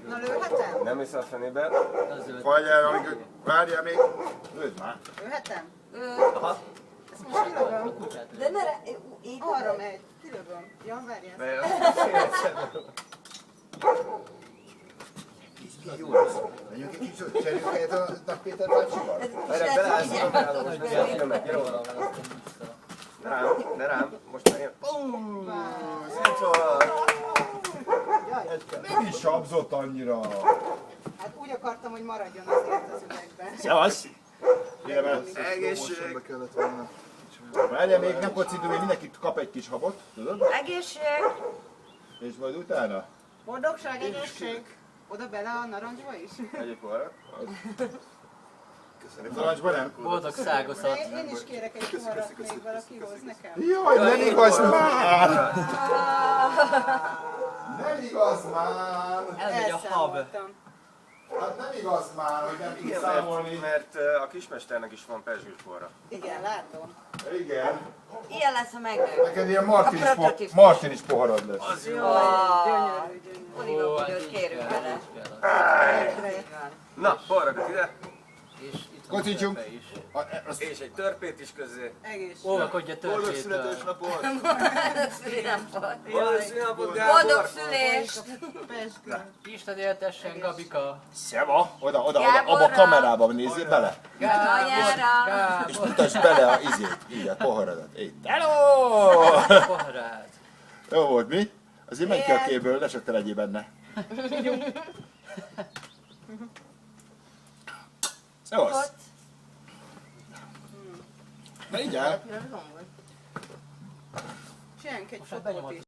Na lőhetem? Nem visz a fenébe. Vagy várjál még. Lőd már. Lőhetem? Aha. Ezt most kilövöm. De ne így Arra megy. Kilövöm. Ja, várjál. Jó lesz. Menjünk egy kicsit, cseréljük helyet a Nagy Péter bácsival. Erre beleállsz a kamerába, most a filmet, gyere oda. Ne rám, most már én. Szép volt! Nem is sabzott annyira. Hát úgy akartam, hogy maradjon azért az üvegben. Szevasz! Gyere Egészség! Várjál még, nem kocintul, még mindenki kap egy kis habot, tudod? Egészség! És majd utána? Boldogság, egészség. Oda bele a narancsba is? Egyéb arra. Narancsba nem? Boldog szágozat. Én is kérek egy poharat, még valaki hoz nekem. Jaj, nem igaz már! Nem igaz már! Elmegy a hab. Elszámoltam. Hát nem igaz már, hogy nem tudsz Igen, számolni. mert a kismesternek is van pezsgősborra. Igen, látom. Igen. Ilyen lesz a megnő. Neked ilyen prototípus. Martinis poharad lesz. Az jó! Gyönyörű, gyönyörű. Olivabudőt kérünk vele. Na, borrakat ide, És itt van Kocincsunk. szerepe is. és egy törpét is közé. Egészség. Olvakodj a Boldog törpétől. születésnapot! Szülinapot. Boldog születésnapot, Gábor! Boldog szülést! Pesgő. Isten éltessen, Gabika. Szeva! Oda, abba a Gáborra. kamerába nézzél bele. Nagyjára! És mutasd bele a izét, így a poharadat. Így. Hello! Poharád. Jó volt, mi? Azért menj ki a képből, ne csak te legyél benne. Szevasz! Na így áll. Csináljunk egy Most már fotót benyomat is.